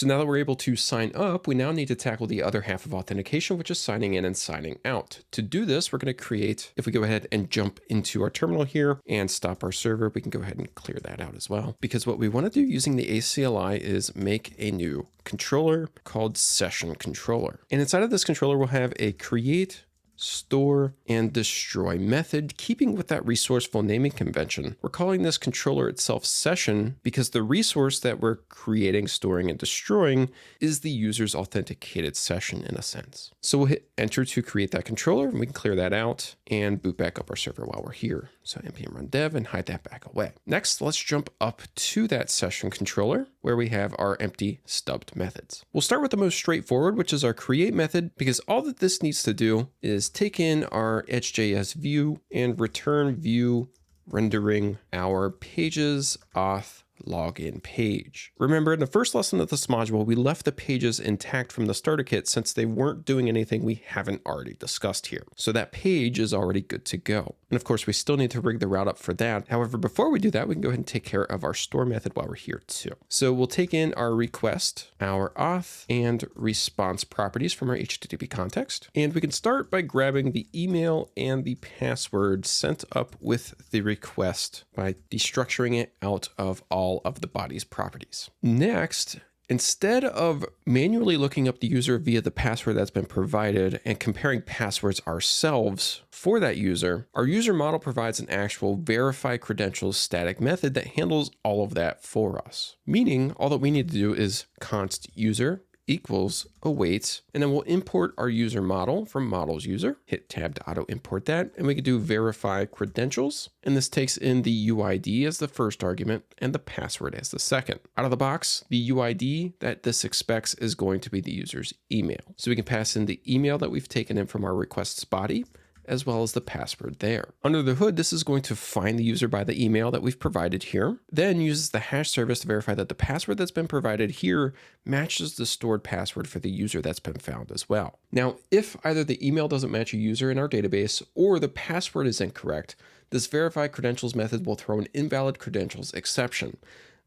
So now that we're able to sign up, we now need to tackle the other half of authentication, which is signing in and signing out. To do this, we're going to create, if we go ahead and jump into our terminal here and stop our server, we can go ahead and clear that out as well. Because what we want to do using the ACLI is make a new controller called session controller. And inside of this controller, we'll have a create, store, and destroy method, keeping with that resourceful naming convention. We're calling this controller itself session because the resource that we're creating, storing, and destroying is the user's authenticated session in a sense. So we'll hit enter to create that controller, and we can clear that out and boot back up our server while we're here. So npm run dev and hide that back away. Next, let's jump up to that session controller where we have our empty stubbed methods. We'll start with the most straightforward, which is our create method, because all that this needs to do is take in our Edge.js view and return view rendering our pages auth login page. Remember, in the first lesson of this module, we left the pages intact from the starter kit since they weren't doing anything we haven't already discussed here. So that page is already good to go. And of course, we still need to rig the route up for that. However, before we do that, we can go ahead and take care of our store method while we're here too. So we'll take in our request, our auth, and response properties from our HTTP context. And we can start by grabbing the email and the password sent up with the request by destructuring it out of all of the body's properties. Next, instead of manually looking up the user via the password that's been provided and comparing passwords ourselves for that user, our user model provides an actual VerifyCredentials static method that handles all of that for us. Meaning, all that we need to do is const user equals awaits, and then we'll import our user model from models user, hit tab to auto import that, and we can do verify credentials. And this takes in the UID as the first argument and the password as the second. Out of the box, the UID that this expects is going to be the user's email. So we can pass in the email that we've taken in from our requests body, as well as the password there. Under the hood, this is going to find the user by the email that we've provided here, then uses the hash service to verify that the password that's been provided here matches the stored password for the user that's been found as well. Now, if either the email doesn't match a user in our database or the password is incorrect, this verify credentials method will throw an invalid credentials exception.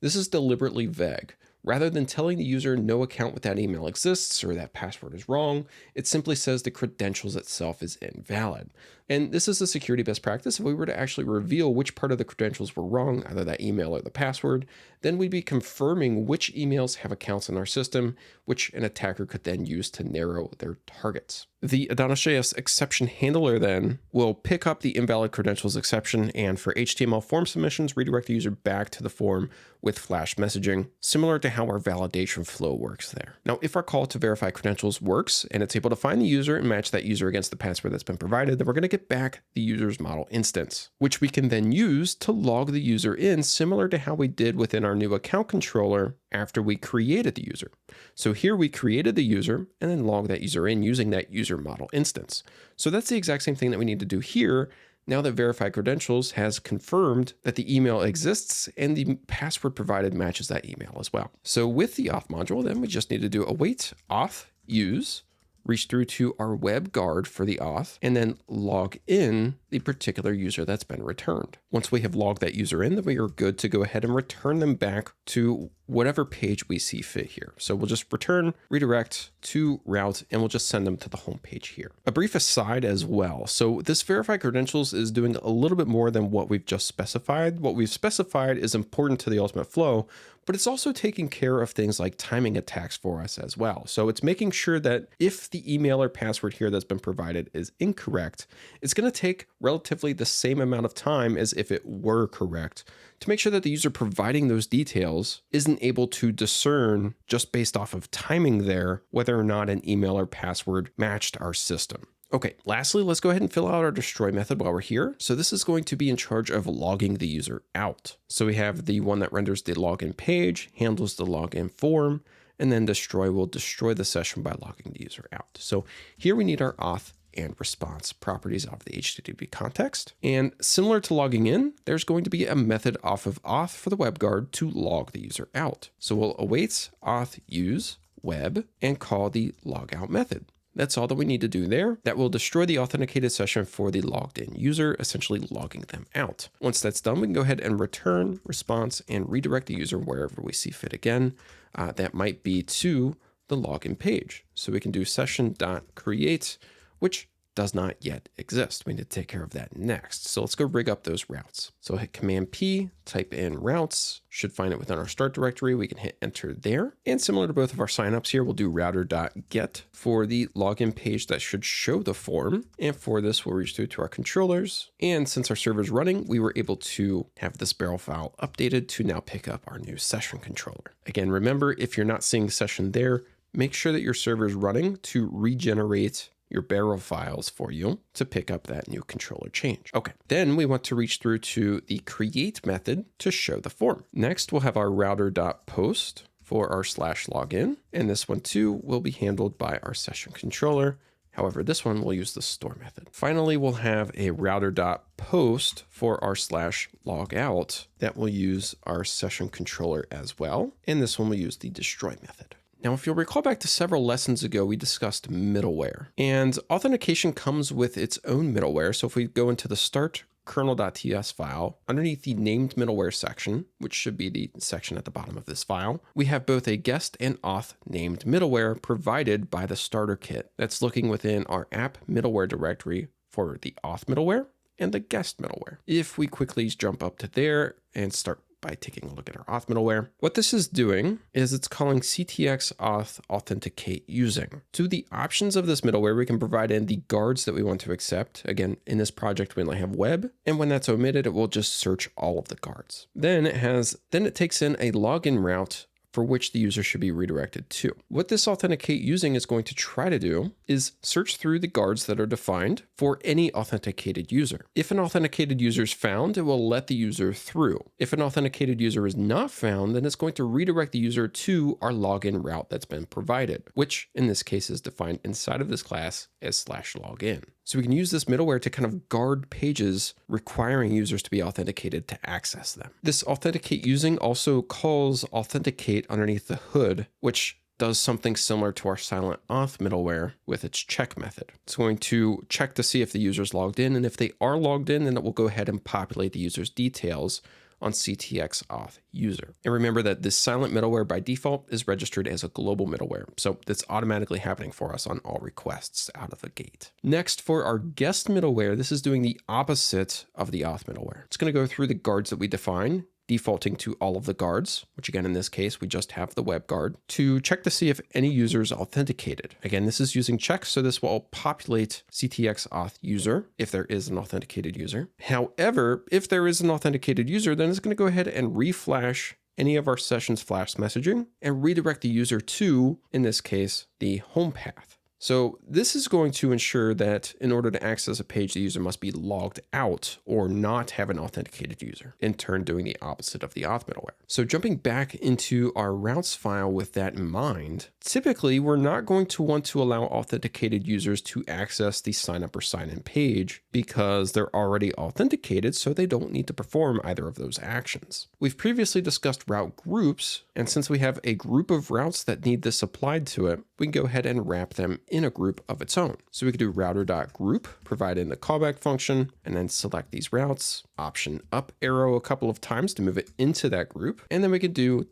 This is deliberately vague. Rather than telling the user no account with that email exists or that password is wrong, it simply says the credentials itself is invalid. And this is a security best practice. If we were to actually reveal which part of the credentials were wrong, either that email or the password, then we'd be confirming which emails have accounts in our system, which an attacker could then use to narrow their targets. The AdonisJS exception handler then will pick up the invalid credentials exception and for HTML form submissions, redirect the user back to the form with flash messaging, similar to how our validation flow works there. Now, if our call to verify credentials works and it's able to find the user and match that user against the password that's been provided, then we're going to get back the user's model instance, which we can then use to log the user in, similar to how we did within our new account controller after we created the user. So here we created the user and then logged that user in using that user model instance. So that's the exact same thing that we need to do here now that VerifyCredentials has confirmed that the email exists and the password provided matches that email as well. So with the auth module, then we just need to do await auth use, reach through to our web guard for the auth, and then log in the particular user that's been returned. Once we have logged that user in, then we are good to go ahead and return them back to whatever page we see fit here. So we'll just return, redirect to route, and we'll just send them to the home page here. A brief aside as well. So this verify credentials is doing a little bit more than what we've just specified. What we've specified is important to the ultimate flow, but it's also taking care of things like timing attacks for us as well. So it's making sure that if the email or password here that's been provided is incorrect, it's going to take relatively the same amount of time as if it were correct to make sure that the user providing those details isn't able to discern just based off of timing there whether or not an email or password matched our system. Okay, lastly, let's go ahead and fill out our destroy method while we're here. So this is going to be in charge of logging the user out. So we have the one that renders the login page, handles the login form, and then destroy will destroy the session by logging the user out. So here we need our auth and response properties of the HTTP context. And similar to logging in, there's going to be a method off of auth for the web guard to log the user out. So we'll await auth use web and call the logout method. That's all that we need to do there. That will destroy the authenticated session for the logged in user, essentially logging them out. Once that's done, we can go ahead and return response and redirect the user wherever we see fit again. That might be to the login page. So we can do session.create, which does not yet exist. We need to take care of that next. So let's go rig up those routes. So hit Command P, type in routes, should find it within our start directory. We can hit enter there. And similar to both of our signups here, we'll do router.get for the login page that should show the form. And for this, we'll reach through to our controllers. And since our server is running, we were able to have this barrel file updated to now pick up our new session controller. Again, remember, if you're not seeing session there, make sure that your server is running to regenerate your barrel files for you to pick up that new controller change. Okay, then we want to reach through to the create method to show the form. Next, we'll have our router.post for our /login. And this one too will be handled by our session controller. However, this one will use the store method. Finally, we'll have a router.post for our /logout that will use our session controller as well. And this one will use the destroy method. Now, if you'll recall back to several lessons ago, we discussed middleware, and authentication comes with its own middleware. So if we go into the start kernel.ts file, underneath the named middleware section, which should be the section at the bottom of this file, we have both a guest and auth named middleware provided by the starter kit that's looking within our app middleware directory for the auth middleware and the guest middleware. If we quickly jump up to there and start by taking a look at our auth middleware, what this is doing is it's calling CTX auth authenticate using. To the options of this middleware, we can provide in the guards that we want to accept. Again, in this project, we only have web, and when that's omitted, it will just search all of the guards. Then it takes in a login route for which the user should be redirected to. What this authenticate using is going to try to do is search through the guards that are defined for any authenticated user. If an authenticated user is found, it will let the user through. If an authenticated user is not found, then it's going to redirect the user to our login route that's been provided, which in this case is defined inside of this class as /login. So we can use this middleware to kind of guard pages requiring users to be authenticated to access them. This authenticate using also calls authenticate underneath the hood, which does something similar to our silent auth middleware with its check method. It's going to check to see if the user's logged in, and if they are logged in, then it will go ahead and populate the user's details on CTX auth user. And remember that this silent middleware by default is registered as a global middleware. So that's automatically happening for us on all requests out of the gate. Next, for our guest middleware, this is doing the opposite of the auth middleware. It's going to go through the guards that we define, defaulting to all of the guards, which again, in this case, we just have the web guard, to check to see if any user is authenticated. Again, this is using checks, so this will populate CTX auth user if there is an authenticated user. However, if there is an authenticated user, then it's going to go ahead and reflash any of our sessions flash messaging and redirect the user to, in this case, the home path. So this is going to ensure that in order to access a page, the user must be logged out or not have an authenticated user, in turn doing the opposite of the auth middleware. So jumping back into our routes file with that in mind, typically we're not going to want to allow authenticated users to access the sign up or sign in page because they're already authenticated, so they don't need to perform either of those actions. We've previously discussed route groups, and since we have a group of routes that need this applied to it, we can go ahead and wrap them in a group of its own. So we could do router.group, provide in the callback function, and then select these routes, option up arrow a couple of times to move it into that group. And then we could do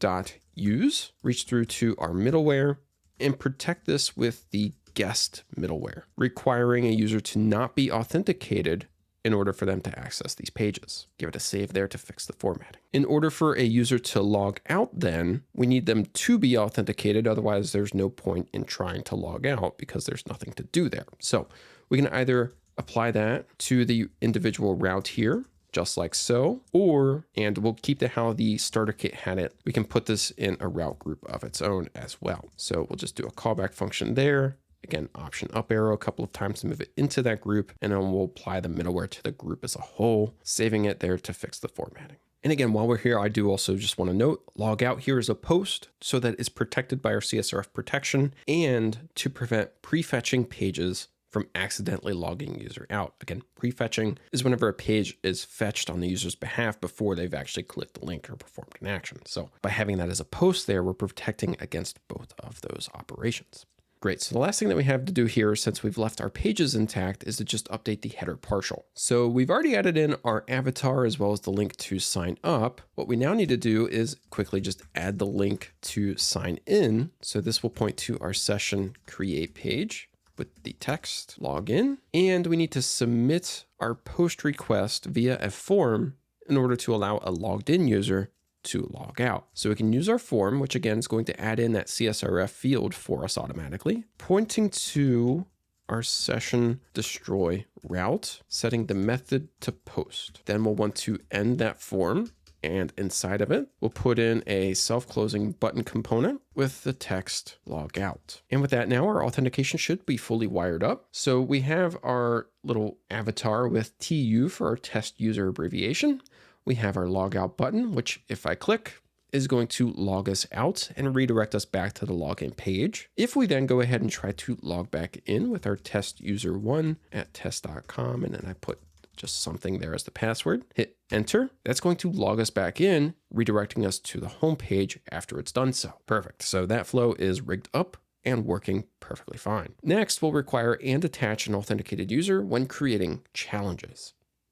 .use, reach through to our middleware, and protect this with the guest middleware, requiring a user to not be authenticated in order for them to access these pages. Give it a save there to fix the formatting. In order for a user to log out then, we need them to be authenticated, otherwise there's no point in trying to log out because there's nothing to do there. So we can either apply that to the individual route here, just like so, and we'll keep to how the starter kit had it, we can put this in a route group of its own as well. So we'll just do a callback function there. Again, option up arrow a couple of times to move it into that group, and then we'll apply the middleware to the group as a whole, saving it there to fix the formatting. And again, while we're here, I do also just want to note, logout here is a post so that it's protected by our CSRF protection and to prevent prefetching pages from accidentally logging user out. Again, prefetching is whenever a page is fetched on the user's behalf before they've actually clicked the link or performed an action. So by having that as a post there, we're protecting against both of those operations. Great. So the last thing that we have to do here, since we've left our pages intact, is to just update the header partial. So we've already added in our avatar as well as the link to sign up. What we now need to do is quickly just add the link to sign in. So this will point to our session create page with the text login. And we need to submit our post request via a form in order to allow a logged in user to log out. So we can use our form, which again is going to add in that CSRF field for us automatically, pointing to our session destroy route, setting the method to post. Then we'll want to end that form, and inside of it, we'll put in a self-closing button component with the text log out. And with that now, our authentication should be fully wired up. So we have our little avatar with TU for our test user abbreviation. We have our logout button, which if I click, is going to log us out and redirect us back to the login page. If we then go ahead and try to log back in with our test user 1 at test.com, and then I put just something there as the password, hit enter, that's going to log us back in, redirecting us to the home page after it's done so. Perfect. So that flow is rigged up and working perfectly fine. Next, we'll require and attach an authenticated user when creating challenges.